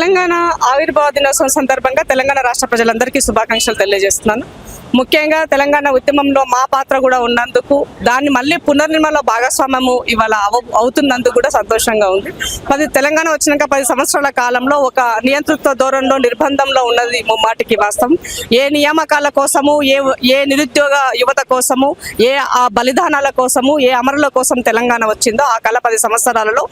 తెలంగాణ ఆవిర్భావ దినోత్సవం సందర్భంగా తెలంగాణ రాష్ట్ర ప్రజలందరికీ శుభాకాంక్షలు తెలియజేస్తున్నాను. ముఖ్యంగా తెలంగాణ ఉద్యమంలో మా పాత్ర కూడా ఉన్నందుకు, దాన్ని మళ్ళీ పునర్నిర్మాణంలో భాగస్వామ్యము ఇవాళ అవుతున్నందుకు కూడా సంతోషంగా ఉంది. తెలంగాణ వచ్చినాక 10 సంవత్సరాల కాలంలో ఒక నియంతృత్వ ధోరణిలో నిర్బంధంలో ఉన్నది ముమ్మాటికి వాస్తవం. ఏ నియామకాల కోసము, ఏ నిరుద్యోగ యువత కోసము, ఏ ఆ బలిదానాల కోసము, ఏ అమరుల కోసం తెలంగాణ వచ్చిందో ఆ కళ 10 సంవత్సరాలలో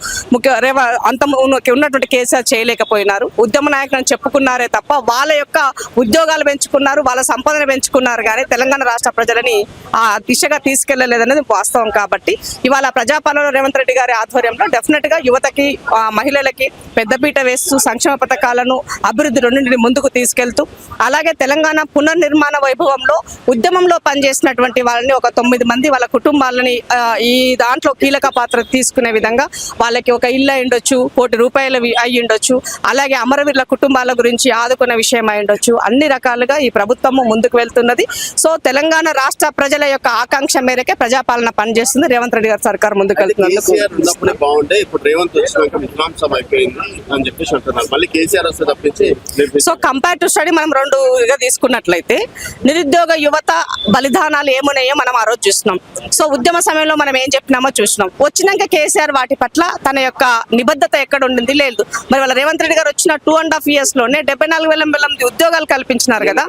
ఉన్నటువంటి కేసీఆర్ చేయలేకపోయినారు. ఉద్యమ నాయకులను చెప్పుకున్నారే తప్ప వాళ్ళ యొక్క ఉద్యోగాలు పెంచుకున్నారు, వాళ్ళ సంపదను పెంచుకున్నారు, కానీ తెలంగాణ రాష్ట్ర ప్రజలని ఆ దిశగా తీసుకెళ్లలేదనేది వాస్తవం. కాబట్టి ఇవాళ ప్రజాపాలన రేవంత్ రెడ్డి గారి ఆధ్వర్యంలో డెఫినెట్ గా యువతకి, మహిళలకి పెద్దపీట వేస్తూ సంక్షేమ పథకాలను, అభివృద్ధి రెండింటిని ముందుకు తీసుకెళ్తూ, అలాగే తెలంగాణ పునర్నిర్మాణ వైభవంలో ఉద్యమంలో పనిచేసినటువంటి వాళ్ళని ఒక 9 మంది వాళ్ళ కుటుంబాలని ఈ దాంట్లో కీలక పాత్ర తీసుకునే విధంగా వాళ్ళకి ఒక ఇల్లు అయ్యుండొచ్చు, ₹1 కోటి అయ్యుండొచ్చు, అలాగే అమరవీరుల కుటుంబాల గురించి ఆదుకునే విషయం అయ్యుండొచ్చు. అన్ని రకాలుగా ఈ ప్రభుత్వము ముందుకు వెళ్తున్నది. సో తెలంగాణ రాష్ట్ర ప్రజల యొక్క ఆకాంక్ష మేరకే ప్రజాపాలన పనిచేస్తుంది. రేవంత్ రెడ్డి గారి సర్కార్ ముందుకు వెళ్తున్నారు. సో కంపేర్ టు స్టడీ మనం 2గా తీసుకున్నట్లయితే నిరుద్యోగ యువత బలిదానాలు ఏమున్నాయో మనం ఆ రోజు చూస్తున్నాం. సో ఉద్యమ సమయంలో మనం ఏం చెప్పినామో చూసినాం. వచ్చినాక కేసీఆర్ వాటి పట్ల తన యొక్క నిబద్ధత ఎక్కడ ఉండింది లేదు. మరి వాళ్ళ రేవంత్ రెడ్డి గారు వచ్చిన 2.5 years లోనే 74,000 మంది ఉద్యోగాలు కల్పించినారు కదా.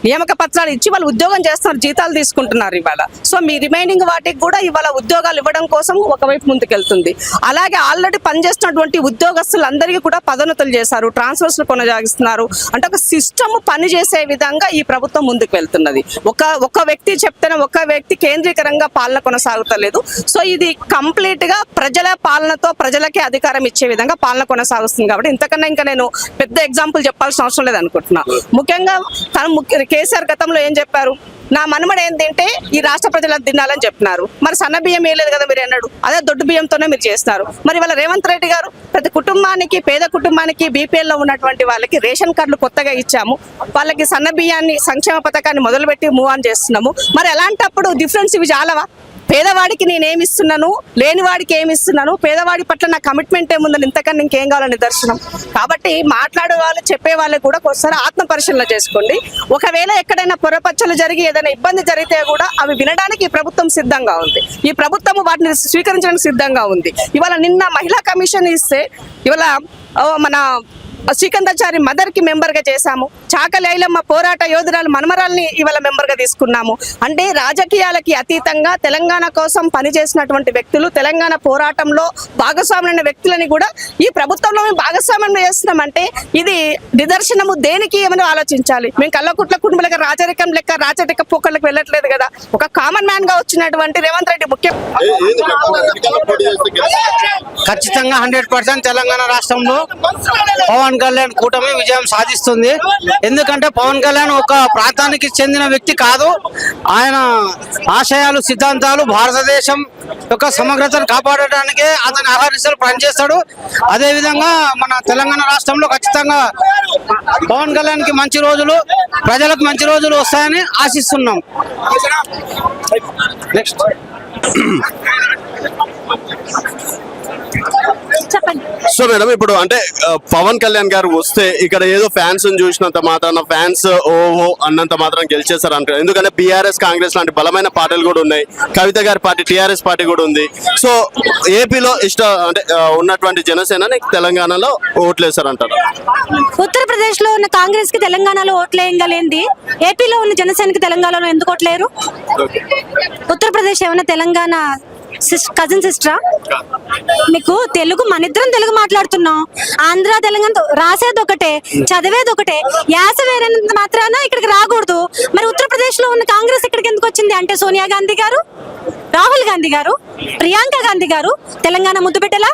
నియామక పత్రాలు ఇచ్చి వాళ్ళు ఉద్యోగం చేస్తున్నారు, జీతాలు తీసుకుంటున్నారు ఇవాళ. సో మీ రిమైనింగ్ వాటికి కూడా ఇవాళ ఉద్యోగాలు ఇవ్వడం కోసం ఒకవైపు ముందుకెళ్తుంది. అలాగే ఆల్రెడీ పనిచేస్తున్నటువంటి ఉద్యోగస్తులందరికీ కూడా పదోన్నతులు చేశారు, ట్రాన్స్ఫర్స్ కొనసాగిస్తున్నారు. అంటే ఒక సిస్టమ్ పనిచేసే విధంగా ఈ ప్రభుత్వం ముందుకు వెళ్తున్నది. ఒక వ్యక్తి చెప్తేనే ఒక వ్యక్తి కేంద్రీకరంగా పాలన కొనసాగుతలేదు. సో ఇది కంప్లీట్ గా ప్రజల పాలనతో ప్రజలకే అధికారం ఇచ్చే విధంగా పాలన కొనసాగుతుంది. కాబట్టి ఇంతకన్నా ఇంకా నేను పెద్ద ఎగ్జాంపుల్ చెప్పాల్సిన అవసరం లేదు అనుకుంటున్నా. ముఖ్యంగా కేసీఆర్ గతంలో ఏం చెప్పారు, నా మనమడు ఏం తింటే ఈ రాష్ట్ర ప్రజలకు తినాలని చెప్పినారు. మరి సన్న బియ్యం వేయలేదు కదా మీరు అన్నాడు, అదే దొడ్డు బియ్యంతోనే మీరు చేస్తున్నారు. మరి వాళ్ళ రేవంత్ రెడ్డి గారు ప్రతి కుటుంబానికి, పేద కుటుంబానికి, బీపీఎల్లో ఉన్నటువంటి వాళ్ళకి రేషన్ కార్డులు కొత్తగా ఇచ్చాము, వాళ్ళకి సన్న బియ్యాన్ని సంక్షేమ పథకాన్ని మొదలుపెట్టి మూవ్ ఆన్ చేస్తున్నాము. మరి అలాంటప్పుడు డిఫరెన్స్ ఇవి చాలవా? పేదవాడికి నేనేమి ఇస్తున్నాను, లేనివాడికి ఏమి ఇస్తున్నాను, పేదవాడి పట్ల నా కమిట్మెంట్ ఏముందని ఇంతకన్నా ఇంకేం కావాలని నిదర్శనం. కాబట్టి మాట్లాడే వాళ్ళు, చెప్పే వాళ్ళకి కూడా ఒకసారి ఆత్మ పరిశీలన చేసుకోండి. ఒకవేళ ఎక్కడైనా పొరపచ్చలు జరిగి ఏదైనా ఇబ్బంది జరిగితే కూడా అవి వినడానికి ఈ ప్రభుత్వం సిద్ధంగా ఉంది. ఈ ప్రభుత్వం వాటిని స్వీకరించడానికి సిద్ధంగా ఉంది. ఇవాళ నిన్న మహిళా కమిషన్ ఇస్తే ఇవాళ మన శ్రీకందాచారి మదర్ కి మెంబర్ గా చేశాము. చాకలి ఐలమ్మ పోరాట యోధురాలు మనమరాల్ని ఇవాళ మెంబర్ గా తీసుకున్నాము. అంటే రాజకీయాలకి అతీతంగా తెలంగాణ కోసం పనిచేసినటువంటి వ్యక్తులు, తెలంగాణ పోరాటంలో భాగస్వామ్యమైన వ్యక్తులని కూడా ఈ ప్రభుత్వంలో మేము భాగస్వామ్యం చేస్తున్నామంటే ఇది నిదర్శనము దేనికి ఏమని ఆలోచించాలి. మేము కల్లకుట్ల కుటుంబాలకు రాచరిక పోకళ్ళకి వెళ్ళట్లేదు కదా. ఒక కామన్ మ్యాన్ గా వచ్చినటువంటి రేవంత్ రెడ్డి ముఖ్యం ఖచ్చితంగా 100% తెలంగాణ రాష్ట్రంలో పవన్ కళ్యాణ్ కూటమి విజయం సాధిస్తుంది. ఎందుకంటే పవన్ కళ్యాణ్ ఒక ప్రాంతానికి చెందిన వ్యక్తి కాదు. ఆయన ఆశయాలు, సిద్ధాంతాలు భారతదేశం యొక్క సమగ్రతను కాపాడటానికే అతని అహర్నిశలు పనిచేస్తాడు. అదేవిధంగా మన తెలంగాణ రాష్ట్రంలో ఖచ్చితంగా పవన్ కళ్యాణ్ కి మంచి రోజులు, ప్రజలకు మంచి రోజులు వస్తాయని ఆశిస్తున్నాం. నెక్స్ట్ సో మేడం, ఇప్పుడు అంటే పవన్ కళ్యాణ్ గారు వస్తే ఇక్కడ ఏదో ఫ్యాన్స్ చూసినంత మాత్రాన ఫ్యాన్స్ ఓహో అన్నంత మాత్రం గెలిచేస్తారు అంటారు. ఎందుకంటే బీఆర్ఎస్, కాంగ్రెస్ లాంటి బలమైన పార్టీలు కూడా ఉన్నాయి. కవిత గారి పార్టీ టీఆర్ఎస్ పార్టీ కూడా ఉంది. సో ఏపీలో అంటే ఉన్నటువంటి జనసేనని తెలంగాణలో ఓట్లేస్తారు అంటారు. ఉత్తరప్రదేశ్ లో ఉన్న కాంగ్రెస్ కి తెలంగాణలో ఓట్లేయగలేంది, ఏపీలో ఉన్న జనసేనకి తెలంగాణలో ఎందుకు ఓట్లేరు? ఉత్తరప్రదేశ్ ఏమైనా తెలంగాణ కజిన్ సిస్టరా? మీకు తెలుగు, మన ఇద్దరం తెలుగు మాట్లాడుతున్నాం. ఆంధ్ర తెలంగాణ రాసేది ఒకటే, చదివేది ఒకటే. యాస వేరేంత మాత్రాన ఇక్కడికి రాకూడదు. మరి ఉత్తరప్రదేశ్ లో ఉన్న కాంగ్రెస్ ఇక్కడికి ఎందుకు వచ్చింది అంటే సోనియా గాంధీ గారు, రాహుల్ గాంధీ గారు, ప్రియాంక గాంధీ గారు తెలంగాణ ముద్దు పెట్టేలా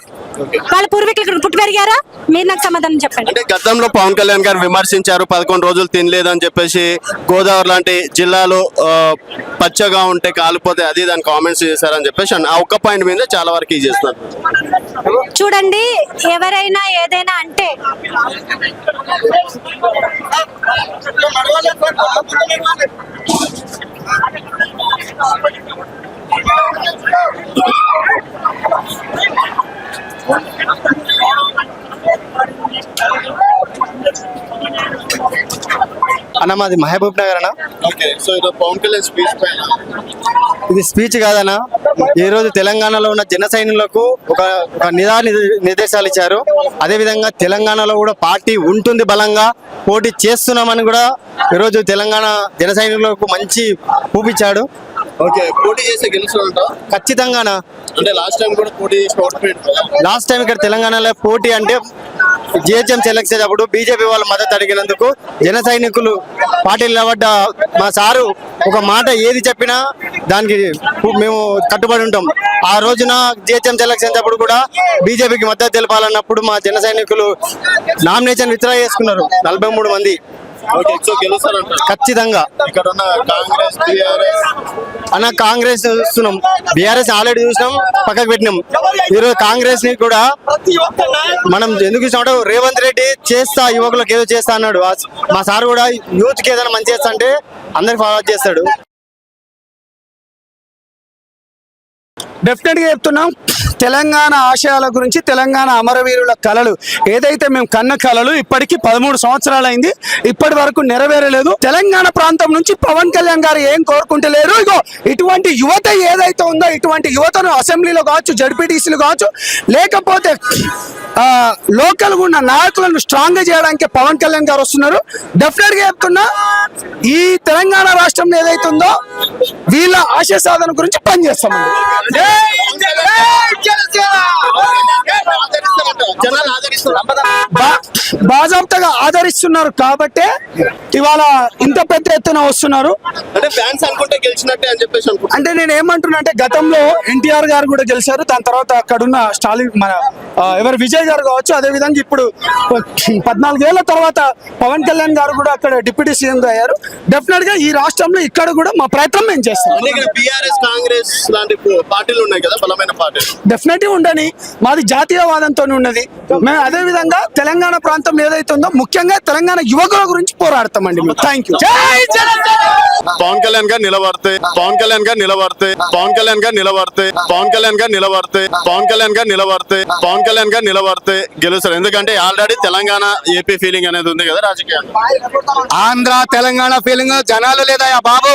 వాళ్ళ పూర్వీకులు ఇక్కడ పుట్టి పెరిగారా? మీరు నాకు సమాధానం చెప్పండి. అంటే గతంలో పవన్ కళ్యాణ్ గారు విమర్శించారు 11 రోజులు తినలేదని చెప్పేసి, గోదావరి లాంటి జిల్లాలో పచ్చగా ఉంటే కాలిపోతే అది దాని కామెంట్స్ చేశారని చెప్పేసి ఆ ఒక్క పాయింట్ మీద చాలా వరకు ఇది చేస్తున్నారు. చూడండి, ఎవరైనా ఏదైనా అంటే అన్న మాది మహబూబ్ నగర్ అన్న. ఓకే, సో ఇది పవన్ కళ్యాణ్ స్పీచ్ పైన ఇది స్పీచ్ కాదన్న. ఈ రోజు తెలంగాణలో ఉన్న జన సైనికులకు ఒక నిర్దేశాలు ఇచ్చారు. అదే విధంగా తెలంగాణలో కూడా పార్టీ ఉంటుంది, బలంగా పోటీ చేస్తున్నామని కూడా ఈరోజు తెలంగాణ జన సైనికులకు మంచి చూపించాడు. ఓకే, పోటీ చేస్తే గెలుస్తుంటా? ఖచ్చితంగానా. అంటే లాస్ట్ టైం కూడా పోటీ చేసి ఓడిపోయింది. లాస్ట్ టైం ఇక్కడ తెలంగాణలో పోటీ అంటే జిహెచ్ఎం సెలెక్షన్ అప్పుడు బీజేపీ వాళ్ళ మద్దతు అడిగినందుకు జన సైనికులు పార్టీలు నిలబడ్డ మా సారు ఒక మాట ఏది చెప్పినా దానికి మేము కట్టుబడి ఉంటాం. ఆ రోజున జిహెచ్ఎం సెలెక్షన్స్ అప్పుడు కూడా బీజేపీకి మద్దతు తెలపాలన్నప్పుడు మా జన సైనికులు నామినేషన్ విత్డ్రా చేసుకున్నారు 43 మంది. ఓకే, సో గెలుస్తారంట ఖచ్చితంగా. ఇక్కడ ఉన్న కాంగ్రెస్, టీఆర్ఎస్ అన్న కాంగ్రెస్ చూస్తున్నాం, బీఆర్ఎస్ ఆల్రెడీ చూసినాం, పక్కకు పెట్టినాం. ఈరోజు కాంగ్రెస్ ని కూడా మనం ఎందుకు ఇస్తామంటే రేవంత్ రెడ్డి చేస్తా యువకులకు ఏదో చేస్తా అన్నాడు. మా సార్ కూడా యూత్ కి ఏదైనా మంచి చేస్తా అంటే అందరికి ఫార్వర్డ్ చేస్తాడు. డెఫినెట్గా చెప్తున్నాం, తెలంగాణ ఆశయాల గురించి, తెలంగాణ అమరవీరుల కళలు ఏదైతే మేము కన్న కళలు ఇప్పటికీ 13 సంవత్సరాలు అయింది, ఇప్పటి వరకు నెరవేరలేదు. తెలంగాణ ప్రాంతం నుంచి పవన్ కళ్యాణ్ గారు ఏం కోరుకుంటలేరు. ఇగో ఇటువంటి యువత ఏదైతే ఉందో, ఇటువంటి యువతను అసెంబ్లీలో కావచ్చు, జడ్పీటీసీలు కావచ్చు, లేకపోతే లోకల్ ఉన్న నాయకులను స్ట్రాంగ్ గా చేయడానికి పవన్ కళ్యాణ్ గారు వస్తున్నారు. డెఫినెట్ గా చెప్తున్నా, ఈ తెలంగాణ రాష్ట్రం ఏదైతే ఉందో వీళ్ళ ఆశయ సాధన గురించి పనిచేస్తామండి. బాజాప్తగా ఆదరిస్తున్నారు కాబట్టే ఇవాళ ఇంత పెద్ద ఎత్తున వస్తున్నారు. అంటే ఫ్యాన్స్ అనుకుంటే గెలిచినట్టే అని చెప్పేసి అనుకుంటా. అంటే నేను ఏమంటున్నా అంటే గతంలో ఎన్టీఆర్ గారు కూడా గెలిచారు, దాని తర్వాత అక్కడున్న స్టాలిన్ మన ఎవరు విజయ్ గారు కావచ్చు, అదే విధంగా ఇప్పుడు 14 ఏళ్ల తర్వాత పవన్ కళ్యాణ్ గారు కూడా అక్కడ డిప్యూటీ సీఎం గా అయ్యారు. డెఫినెట్ గా ఈ రాష్ట్రంలో ఇక్కడ కూడా మా ప్రయత్నం మేము చేస్తాం. అంటే ఇక్కడ బీఆర్ఎస్, కాంగ్రెస్ లాంటి పార్టీలు ఉన్నాయి కదా, బలమైన పార్టీలు. డెఫినెట్ ఉండని, మాది జాతీయవాదంతో ఉన్నది. మేము అదే విధంగా తెలంగాణ ప్రాంతం ఏదైతే ఉందో ముఖ్యంగా తెలంగాణ యువకుల గురించి పోరాడతామండి. Thank you. పవన్ కళ్యాణ్ గారు నిలబడితే, పవన్ కళ్యాణ్ గారు నిలబడితే, పవన్ కళ్యాణ్ గారు నిలబడితే, పవన్ కళ్యాణ్ గారు నిలబడితే, పవన్ కళ్యాణ్ గారు నిలబడితే, పవన్ కళ్యాణ్ గారు నిలబడితే గెలుస్తారు. ఎందుకంటే ఆల్రెడీ తెలంగాణ ఏపీ ఫీలింగ్ అనేది ఉంది కదా రాజకీయాలు. ఆంధ్ర తెలంగాణ ఫీలింగ్ జనాలు లేదా బాబు,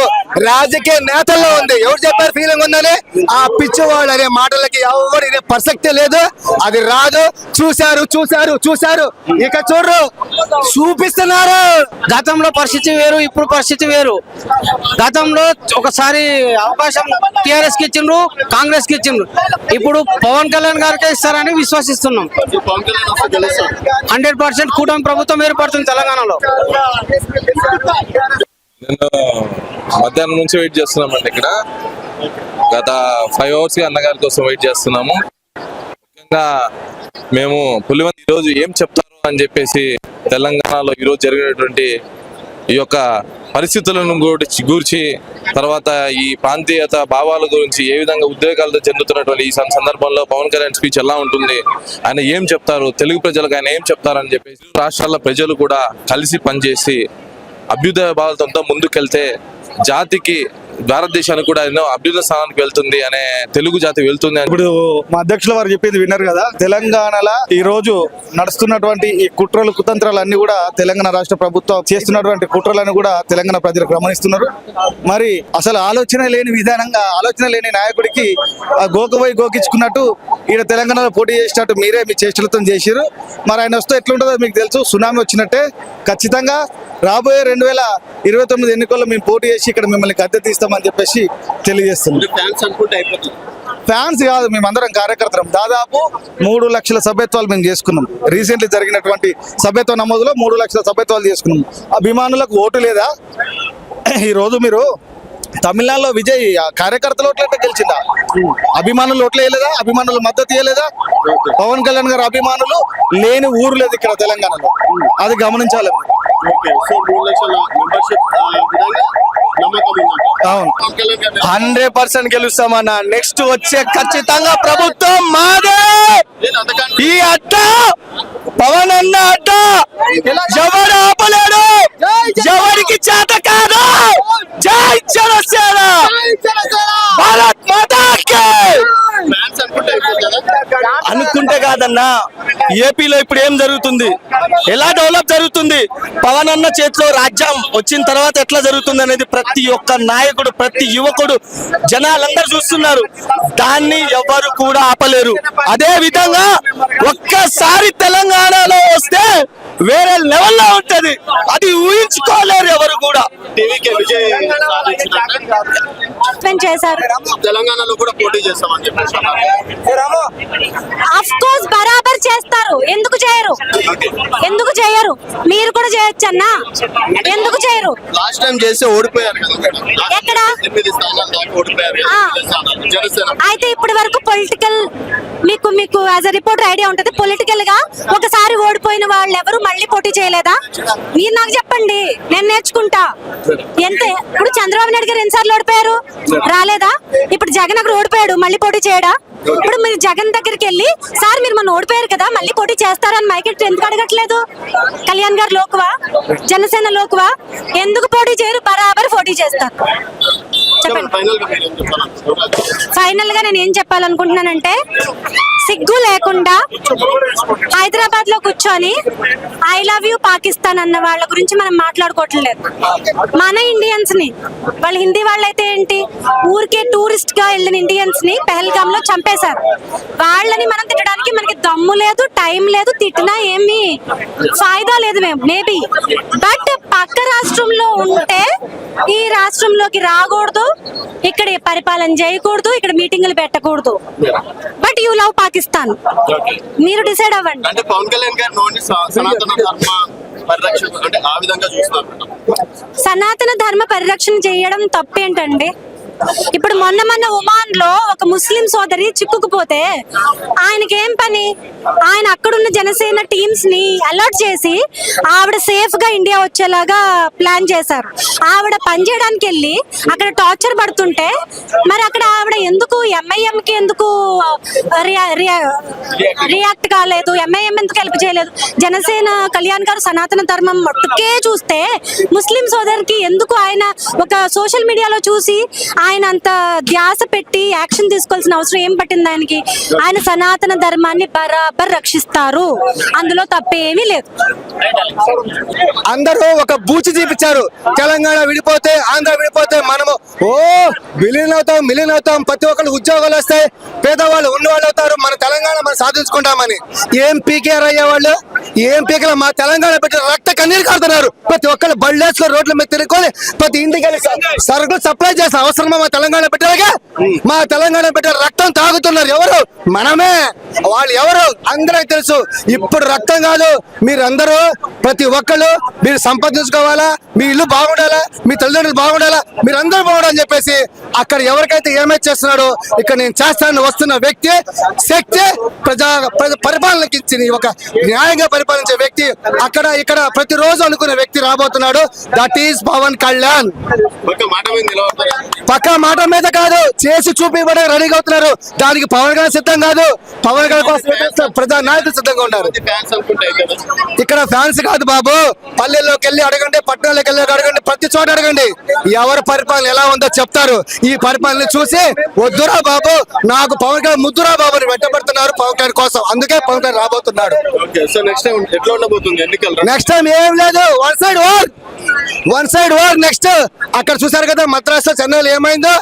రాజకీయ నేతల్లో ఉంది. ఎవరు చెప్పారు ఫీలింగ్ ఉందని? ఆ పిచ్చివాడు అనే మాటలకి ఎవరు ఇదే ప్రసక్తే లేదు. అది రాదు. చూశారు చూశారు చూశారు, ఇక చూడరు, చూపిస్తున్నారు. గతంలో పరిస్థితి వేరు, ఇప్పుడు పరిస్థితి వేరు. గతంలో ఒకసారి అవకాశం టిఆర్ఎస్ కి ఇచ్చిండ్రు, కాంగ్రెస్ కి ఇచ్చిండ్రు. ఇప్పుడు పవన్ కళ్యాణ్ గారికే ఇస్తారని విశ్వసిస్తున్నాం. పవన్ కళ్యాణ్ వస్తే గెలుస్తారు. 100% కూటమి ప్రభుత్వం ఏర్పడుతుంది తెలంగాణలో. నేను మధ్యాహ్నం నుంచి వెయిట్ చేస్తున్నామండి. ఇక్కడ గత 5 అవర్స్ గా అన్నగారి కోసం వెయిట్ చేస్తున్నాము. ముఖ్యంగా మేము పులివెందుల ఈరోజు ఏం చెప్తారు అని చెప్పేసి తెలంగాణలో ఈరోజు జరిగినటువంటి ఈ యొక్క పరిస్థితులను గూర్చి, తర్వాత ఈ ప్రాంతీయత భావాల గురించి ఏ విధంగా ఉద్వేగాలతో చెందుతున్నటువంటి ఈ సందర్భంలో పవన్ కళ్యాణ్ స్పీచ్ ఎలా ఉంటుంది, ఆయన ఏం చెప్తారు, తెలుగు ప్రజలకు ఆయన ఏం చెప్తారని చెప్పేసి రాష్ట్రాల ప్రజలు కూడా కలిసి పనిచేసి అభ్యుదయ భావాలతో ముందుకెళ్తే జాతికి, భారతదేశానికి కూడా ఎన్నో అభ్యుదయ స్థానానికి వెళ్తుంది అనే తెలుగు జాతి వెళ్తుంది. ఇప్పుడు మా అధ్యక్షుల వారు చెప్పేది విన్నారు కదా, తెలంగాణలో ఈ రోజు నడుస్తున్నటువంటి ఈ కుట్రలు కుతంత్రాలు అన్ని కూడా తెలంగాణ రాష్ట్ర ప్రభుత్వం చేస్తున్నటువంటి కుట్రలను కూడా తెలంగాణ ప్రజలు గమనిస్తున్నారు. మరి అసలు ఆలోచన లేని విధానంగా, ఆలోచన లేని నాయకుడికి గోకబోయి గోకించుకున్నట్టు ఈయన తెలంగాణలో పోటీ చేసినట్టు మీరే మీ చేష్టలతో చేసిరు. మరి ఆయన వస్తే ఎట్లుంటుందో మీకు తెలుసు. సునామీ వచ్చినట్టే. ఖచ్చితంగా రాబోయే 2029 ఎన్నికల్లో మేము పోటీ చేసి ఇక్కడ మిమ్మల్ని గద్దె తీస్తామని చెప్పేసి తెలియజేస్తున్నాం. ఫ్యాన్స్ అనుకుంటే అయిపోతుంది. ఫ్యాన్స్ కాదు, మేమందరం కార్యకర్తలం. దాదాపు 3 లక్షల సభ్యత్వాలు మేము చేసుకున్నాం. రీసెంట్లీ జరిగినటువంటి సభ్యత్వ నమోదులో 3 లక్షల సభ్యత్వాలు చేసుకున్నాం. అభిమానులకు ఓటు లేదా? ఈ రోజు మీరు తమిళనాడులో విజయ్ కార్యకర్తల ఓట్లంటే గెలిచిందా? అభిమానులు ఓట్లు వేయలేదా? అభిమానులు మద్దతు ఇవ్వలేదా? పవన్ కళ్యాణ్ గారు అభిమానులు లేని ఊరు లేదు ఇక్కడ తెలంగాణలో. అది గమనించాలి. సో 3 లక్షల మెంబర్షిప్ అవును, 100% గెలుస్తామన్న. నెక్స్ట్ వచ్చే ఖచ్చితంగా ప్రభుత్వం మాదే. ఈ అడ్డ పవన్ అన్న అడ్డ ఎవరు ఆపలేడు, ఎవరికి చేత కాదు. జై జనసేన, భారత్ మాతాకి. అనుకుంటే కాదన్నా, ఏపీలో ఇప్పుడు ఏం జరుగుతుంది, ఎలా డెవలప్ జరుగుతుంది, పవన్ అన్న చేతిలో రాజ్యం వచ్చిన తర్వాత ఎట్లా జరుగుతుంది అనేది ప్రతి ఒక్క నాయకుడు, ప్రతి యువకుడు, జనాలందరూ చూస్తున్నారు. దాన్ని ఎవరు కూడా ఆపలేరు. అదే విధంగా ఒక్కసారి తెలంగాణలో వస్తే వేరే లెవెల్లో ఉంటది, అది ఊహించుకోలేరు ఎవరు కూడా. టీవీకే విజయ్ సాధించినట్టు సస్పెండ్ చేశారు. తెలంగాణలో కూడా పోటీ చేస్తామని చెప్పేసి అన్నారు. ఆఫ్ కోర్స్ బరాబర్ చేస్తారు. ఎందుకు చేయరు? ఎందుకు చేయరు? మీరు కూడా చేయొచ్చు అన్నా, ఎందుకు చేయరు? లాస్ట్ టైం చేసి ఓడిపోయారు కదా మేడం. ఎక్కడ? 8 స్థానాలు దాకా ఓడిపోయారు కదా, 8 స్థానాలు జనసేన. అయితే ఇప్పటి వరకు పొలిటికల్ మీకు యాజ్ అ రిపోర్టర్ ఐడియా ఉంటది. పొలిటికల్ గా ఒకసారి ఓడిపోయిన వాళ్ళు ఎవరు మళ్ళీ పోటీ చేయలేదా? మీరు నాకు చెప్పండి, నేను నేర్చుకుంటా. ఎంత ఇప్పుడు చంద్రబాబు నాయుడు గారు ఎన్నిసార్లు ఓడిపోయారు? రాలేదా? ఇప్పుడు జగన్ అక్కడ ఓడిపోయాడు, మళ్ళీ పోటీ చేయడా? ఇప్పుడు మీరు జగన్ దగ్గరికి వెళ్ళి సార్ మీరు మొన్న ఓడిపోయారు కదా మళ్ళీ పోటీ చేస్తారని మైకెట్ ఎందుకు అడగట్లేదు? కళ్యాణ్ గారు లోకువా, జనసేన లోకువా, ఎందుకు పోటీ చేయరు? బరాబర్ పోటీ చేస్తారు. చెప్పండి. ఫైనల్ గా మీరు ఏం చెప్పాలనుకుంటున్నారు? ఫైనల్ గా నేను ఏం చెప్పాలనుకుంటున్నానంటే, సిగ్గు లేకుండా హైదరాబాద్ లో కూర్చొని ఐ లవ్ యూ పాకిస్తాన్ అన్న వాళ్ళ గురించి మనం మాట్లాడుకోవట్లేదు. మన ఇండియన్స్ ని, వాళ్ళు హిందీ వాళ్ళైతే ఏంటి, ఊరికే టూరిస్ట్ గా వెళ్ళిన ఇండియన్స్ ని పెహల్గామ్ లో చంపేశారు. వాళ్ళని మనం తిట్టడానికి మనకి దమ్ము లేదు, టైం లేదు, తిట్టినా ఏమీ ఫాయిదా లేదు. మేబీ బట్ పక్క రాష్ట్రంలో ఉంటే ఈ రాష్ట్రంలోకి రాకూడదు, ఇక్కడ పరిపాలన చేయకూడదు, ఇక్కడ మీటింగులు పెట్టకూడదు. బట్ యూ లవ్ పాకిస్తాన్, మీరు డిసైడ్ అవ్వండి. అంటే పవన్ కళ్యాణ్ గారు నోని సనాతన ధర్మ పరిరక్షణ అంటే ఆ విధంగా చూస్తున్నారు. సనాతన ధర్మ పరిరక్షణ చేయడం తప్పేంటండి? ఇప్పుడు మొన్న ఒమాన్ లో ఒక ముస్లిం సోదరి చిక్కుకుపోతే ఆయనకి ఏం పని? ఆయన అక్కడున్న జనసేన టీమ్స్ ని అలర్ట్ చేసి ఆవిడ సేఫ్ గా ఇండియా వచ్చేలాగా ప్లాన్ చేశారు. ఆవిడ పనిచేయడానికి వెళ్ళి అక్కడ టార్చర్ పడుతుంటే మరి అక్కడ ఆవిడ ఎందుకు ఎంఐఎం కి ఎందుకు రియాక్ట్ కాలేదు? ఎంఐఎం ఎందుకు హెల్ప్ చేయలేదు? జనసేన కళ్యాణ్ గారు సనాతన ధర్మం మట్టుకే చూస్తే ముస్లిం సోదరికి ఎందుకు ఆయన ఒక సోషల్ మీడియాలో చూసి ఆయన అంత ధ్యాస పెట్టి యాక్షన్ తీసుకోవాల్సిన అవసరం ఏం పట్టింది ఆయనకి? ఆయన సనాతన ధర్మాన్ని బరాబర్ రక్షిస్తారు, అందులో తప్పేమీ లేదు. అందరూ ఒక బూచి చూపించారు. తెలంగాణ విడిపోతే, ఆంధ్ర విడిపోతే మనము మిలియన్ అవుతాం, ప్రతి ఒక్కరు ఉద్యోగాలు వస్తాయి, పేదవాళ్ళు ఉన్నవాళ్ళు అవుతారు, మన తెలంగాణ మనం సాధించుకుంటామని. ఏం పీకేఆర్ అయ్యే వాళ్ళు, ఏం పీకల మా తెలంగాణ పెట్టి రక్త కన్నీరు కాడుతున్నారు. ప్రతి ఒక్కరు బళ్ళేసుకొని రోడ్ల మీద తిరుగుకొని ప్రతి ఇంటికి వెళ్ళి సరుకులు సప్లై చేసిన అవసరమా మా తెలంగాణ పెట్టారుగా? మా తెలంగాణ పెట్టే రక్తం తాగుతున్నారు ఎవరు? మనమే. వాళ్ళు ఎవరు అందరికి తెలుసు. ఇప్పుడు రక్తం కాదు, మీరందరూ ప్రతి ఒక్కరు మీరు సంపాదించుకోవాలా, మీ ఇల్లు బాగుండాలా, మీ తల్లిదండ్రులు బాగుండాలా, మీరందరూ బాగుండాలని చెప్పేసి అక్కడ ఎవరికైతే ఏమైతే చేస్తున్నాడో ఇక్కడ నేను చేస్తానని వస్తున్న వ్యక్తి, శక్తి, పరిపాలనకి ఇచ్చిన ఒక న్యాయంగా పరిపాలించే వ్యక్తి, అక్కడ ఇక్కడ ప్రతిరోజు అనుకునే వ్యక్తి రాబోతున్నాడు. That is Pawan Kalyan. పక్క మాట మీద కాదు, చేసి చూపించడానికి రెడీగా అవుతున్నారు. దానికి పవన్ కళ్యాణ్ సిద్ధం కాదు, పవన్ కళ్యాణ్ కోసం ప్రజా నాయకులు సిద్ధంగా ఉన్నారు. ఇక్కడ ఫ్యాన్స్ కాదు బాబు, పల్లెల్లోకి వెళ్ళి అడగండి, పట్టణాలకు వెళ్ళి అడగండి, ప్రతి చోట అడగండి, ఎవరి పరిపాలన ఎలా ఉందో చెప్తారు. ఈ పరిపాలన చూసి వద్దురా బాబు, నాకు పవన్ కళ్యాణ్ ముద్దురా బాబు అని వెంటబడుతున్నారు పవన్ కళ్యాణ్ కోసం. అందుకే పవన్ కళ్యాణ్ రాబోతున్నాడు. నెక్స్ట్ టైం ఏం లేదు, వన్ సైడ్ వార్. నెక్స్ట్ అక్కడ చూసారు కదా మద్రాసు చెన్నైలో ఏమైందో,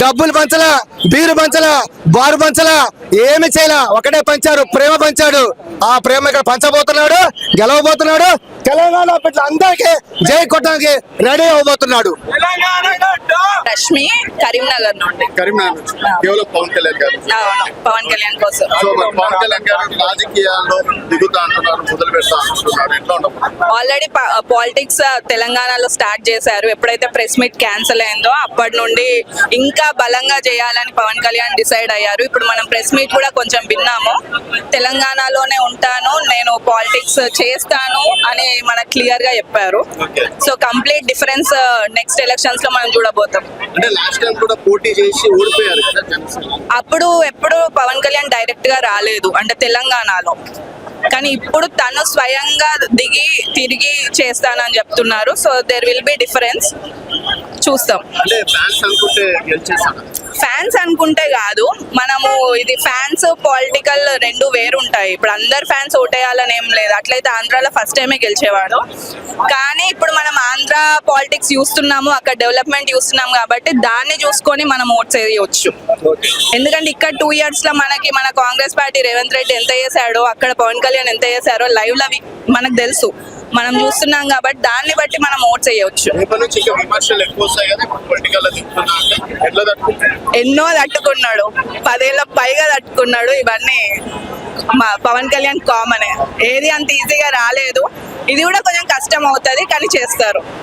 డబ్బులు పంచలా, బీరు పంచలా, బారు పంచలా, ఏమి చేయలా, ఒకటే పంచారు, ప్రేమ పంచాడు. ఆ ప్రేమ ఇక్కడ పంచబోతున్నాడు, గెలవబోతున్నాడు. తెలంగాణ బిడ్డలు అందరికీ జై కొట్టడానికి రెడీ అవబోతున్నాడు. రష్మి కరీంనగర్ నుండి. కేవలం పవన్ కళ్యాణ్ గారు. పవన్ కళ్యాణ్ కోసం. పవన్ కళ్యాణ్ గారు రాజకీయాల్లో దిగుతా అంటున్నారు, మొదలు పెడతా అంటున్నారు. ఎట్లా ఉండదు? ఆల్రెడీ పాలిటిక్స్ తెలంగాణలో స్టార్ట్ చేశారు. ఎప్పుడైతే ప్రెస్ మీట్ క్యాన్సిల్ అయిందో అప్పటి నుండి ఇంకా బలంగా చేయాలని పవన్ కళ్యాణ్ డిసైడ్ అయ్యారు. ఇప్పుడు మనం ప్రెస్ మీట్ కూడా కొంచెం విన్నాము. తెలంగాణలోనే ఉంటాను, నేను పాలిటిక్స్ చేస్తాను అని మనకు క్లియర్ గా చెప్పారు. So complete difference next elections లో మనం చూడబోతాం. అంటే లాస్ట్ టైం కూడా పోటీ చేసి ఓడిపోయారు కదా జనసేన. అప్పుడు ఎప్పుడు పవన్ కళ్యాణ్ డైరెక్ట్ గా రాలేదు అంటే తెలంగాణలో, కానీ ఇప్పుడు తను స్వయంగా దిగి తిరిగి చేస్తానని చెప్తున్నారు. So there will be difference, చూస్తాం. అంటే ఫ్యాన్స్ అనుకుంటే గెలిచేస్తాడు. ఫ్యాన్స్ అనుకుంటే కాదు, మనము ఇది ఫ్యాన్స్ పొలిటికల్ రెండు వేరుంటాయి. ఇప్పుడు అందరు ఫ్యాన్స్ ఓటేయాలని ఏం లేదు. అట్లయితే ఆంధ్రాలో ఫస్ట్ టైమే గెలిచేవాడు. కానీ ఇప్పుడు మనం ఆంధ్ర పాలిటిక్స్ చూస్తున్నాము, అక్కడ డెవలప్మెంట్ చూస్తున్నాం కాబట్టి దాన్ని చూసుకొని మనం ఓట్స్ వేయవచ్చు. ఎందుకంటే ఇక్కడ 2 years లో మనకి మన కాంగ్రెస్ పార్టీ రేవంత్ రెడ్డి ఎంత చేశాడో, అక్కడ పవన్ కళ్యాణ్ ఎంత చేశారో లైవ్ లో మనకు తెలుసు. మనం చూస్తున్నాం కాబట్టి దాన్ని బట్టి మనం ఓట్స్ వేయవచ్చు. ఎన్నో తట్టుకున్నాడు, 10 ఏళ్ళ పైగా తట్టుకున్నాడు. ఇవన్నీ పవన్ కళ్యాణ్ కామనే. ఏది అంత ఈజీగా రాలేదు. ఇది కూడా కొంచెం కష్టం అవుతుంది, కానీ చేస్తారు.